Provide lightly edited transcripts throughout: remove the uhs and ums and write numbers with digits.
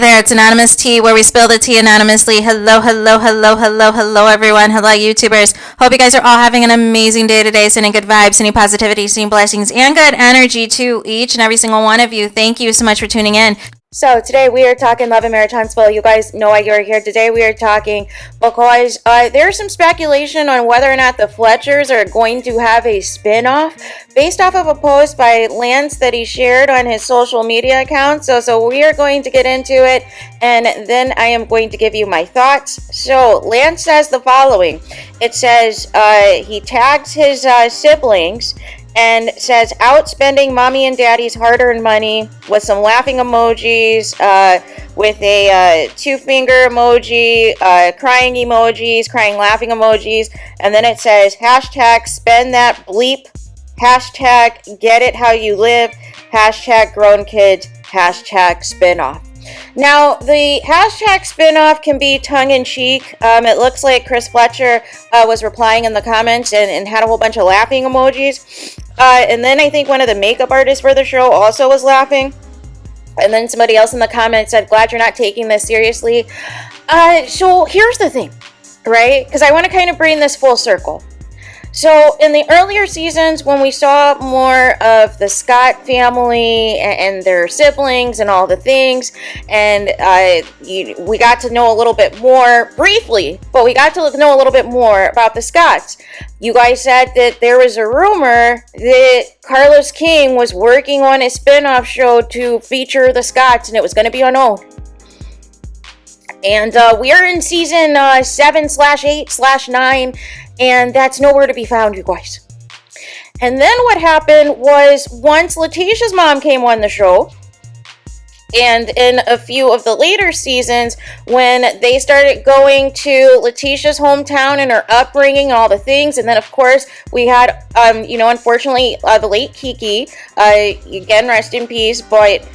there, it's Anonymous Tea, where we spill the tea anonymously. Hello, hello, hello, hello, hello, everyone. Hello, YouTubers. Hope you guys are all having an amazing day today, sending good vibes, sending positivity, sending blessings, and good energy to each and every single one of you. Thank you so much for tuning in. So today we are talking love and marriage Huntsville. You guys know why you're here. Today we are talking because there's some speculation on whether or not the Fletchers are going to have a spin-off based off of a post by Lance that he shared on his social media account. So we are going to get into it, and then I am going to give you my thoughts. So Lance says the following. It says he tags his siblings and says, out spending mommy and daddy's hard-earned money, with some laughing emojis, with a two-finger emoji, crying emojis, crying laughing emojis, and then it says, hashtag spend that bleep, hashtag get it how you live, hashtag grown kids, hashtag spinoff. Now, the hashtag spinoff can be tongue-in-cheek. It looks like Chris Fletcher was replying in the comments and had a whole bunch of laughing emojis. And then I think one of the makeup artists for the show also was laughing. And then somebody else in the comments said, glad you're not taking this seriously. So here's the thing, right? Because I want to kind of bring this full circle. So in the earlier seasons, when we saw more of the Scott family and their siblings and all the things, and we got to know a little bit more briefly, but we got to know a little bit more about the Scotts. You guys said that there was a rumor that Carlos King was working on a spin-off show to feature the Scotts, and it was going to be on OWN. And we are in season 7/8/9, and that's nowhere to be found, you guys. And then what happened was, once Letitia's mom came on the show, and in a few of the later seasons, when they started going to Letitia's hometown and her upbringing and all the things, and then of course we had, unfortunately, the late Kiki, again, rest in peace, but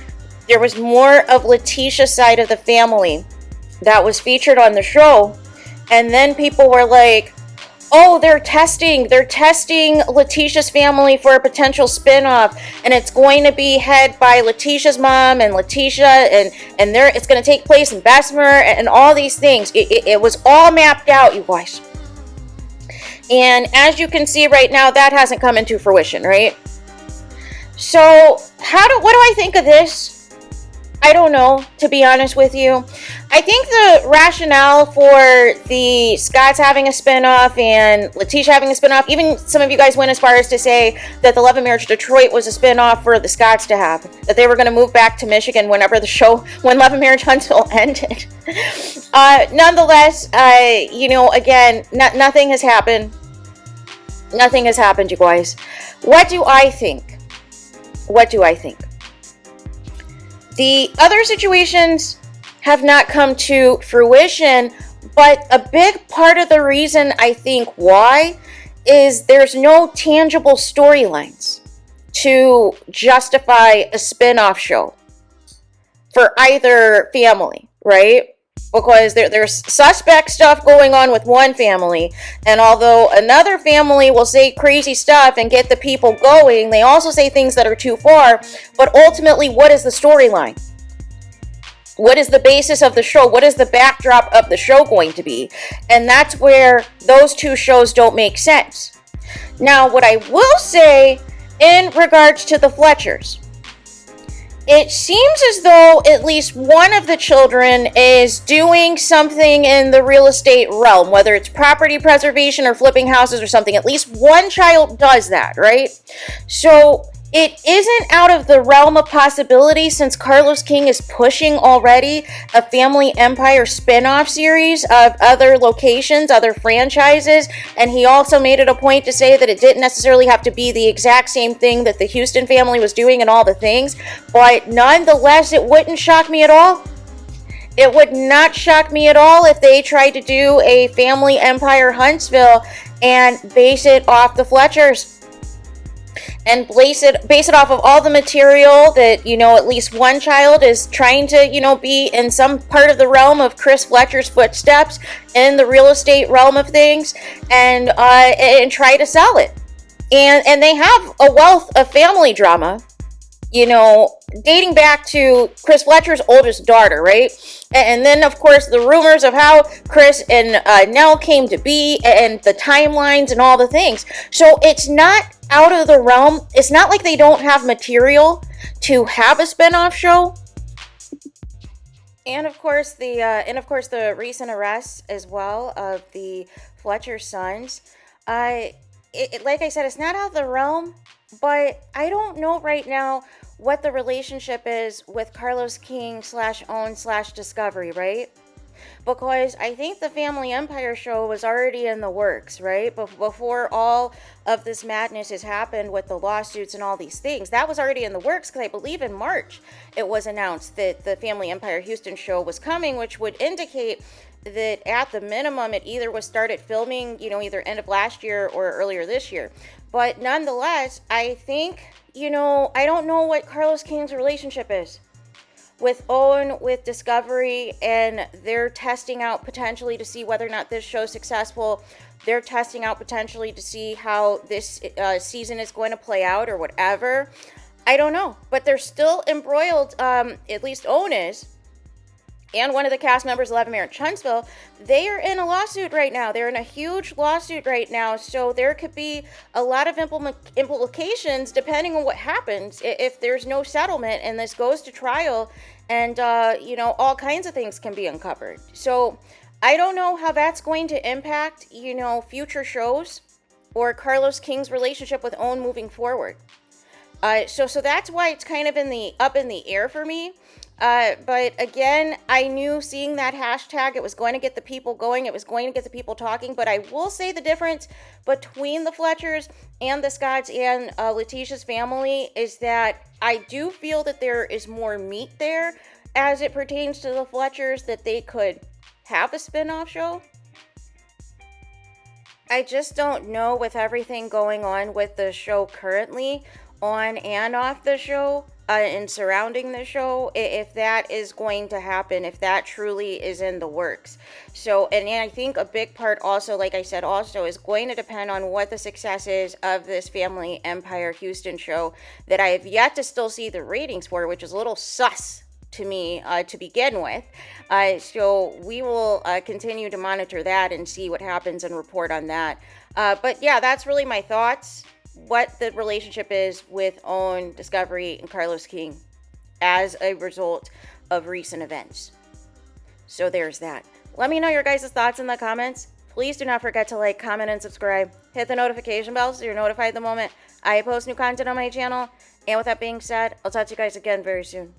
there was more of Letitia's side of the family that was featured on the show. And then people were like, oh, they're testing Letitia's family for a potential spinoff, and it's going to be head by Letitia's mom and Letitia, and it's going to take place in Bessemer, and all these things. It was all mapped out, you guys. And as you can see right now, that hasn't come into fruition, right? So what do I think of this? I don't know, to be honest with you. I think the rationale for the Scotts having a spinoff and Letitia having a spinoff, even some of you guys went as far as to say that the Love and Marriage Detroit was a spinoff for the Scotts to have, that they were going to move back to Michigan when Love and Marriage Huntsville ended. Nonetheless, again, nothing has happened. Nothing has happened, you guys. What do I think? The other situations have not come to fruition, but a big part of the reason I think why is there's no tangible storylines to justify a spin-off show for either family, right? Because there's suspect stuff going on with one family, and although another family will say crazy stuff and get the people going, they also say things that are too far. But ultimately, what is the storyline? What is the basis of the show? What is the backdrop of the show going to be? And that's where those two shows don't make sense. Now, what I will say in regards to the Fletchers, it seems as though at least one of the children is doing something in the real estate realm, whether it's property preservation or flipping houses or something. At least one child does that, right? So it isn't out of the realm of possibility, since Carlos King is pushing already a Family Empire spin-off series of other locations, other franchises, and he also made it a point to say that it didn't necessarily have to be the exact same thing that the Houston family was doing and all the things, but nonetheless, it wouldn't shock me at all. It would not shock me at all if they tried to do a Family Empire Huntsville and base it off the Fletchers. And base it off of all the material that, at least one child is trying to, be in some part of the realm of Chris Fletcher's footsteps in the real estate realm of things, and try to sell it. And they have a wealth of family drama, dating back to Chris Fletcher's oldest daughter, right? And then, of course, the rumors of how Chris and Nell came to be and the timelines and all the things. So it's not out of the realm. It's not like they don't have material to have a spinoff show. And of course, the recent arrests as well of the Fletcher sons. Like I said, it's not out of the realm, but I don't know right now what the relationship is with Carlos King /OWN /Discovery, right? Because I think the Family Empire show was already in the works, right? Before all of this madness has happened with the lawsuits and all these things. That was already in the works because I believe in March it was announced that the Family Empire Houston show was coming, which would indicate that at the minimum it either was started filming, either end of last year or earlier this year. But nonetheless, I think, I don't know what Carlos King's relationship is with OWN, with Discovery, and they're testing out potentially to see whether or not this show's successful. They're testing out potentially to see how this season is going to play out or whatever. I don't know, but they're still embroiled, at least OWN is, and one of the cast members, Lavamere and Chunsville, they are in a lawsuit right now. They're in a huge lawsuit right now. So there could be a lot of implications depending on what happens if there's no settlement and this goes to trial, and, all kinds of things can be uncovered. So I don't know how that's going to impact, future shows or Carlos King's relationship with OWN moving forward. So that's why it's kind of up in the air for me. But again, I knew seeing that hashtag, it was going to get the people going. It was going to get the people talking. But I will say the difference between the Fletchers and the Scotts and Letitia's family is that I do feel that there is more meat there as it pertains to the Fletchers, that they could have a spin-off show. I just don't know, with everything going on with the show currently, on and off the show, and surrounding the show, if that is going to happen, if that truly is in the works. So, and I think a big part also, like I said, also is going to depend on what the success is of this Family Empire Houston show that I have yet to still see the ratings for, which is a little sus to me to begin with. So we will continue to monitor that and see what happens and report on that. But yeah, that's really my thoughts. What the relationship is with OWN, Discovery, and Carlos King as a result of recent events. So there's that. Let me know your guys' thoughts in the comments. Please do not forget to like, comment, and subscribe. Hit the notification bell so you're notified the moment I post new content on my channel. And with that being said, I'll talk to you guys again very soon.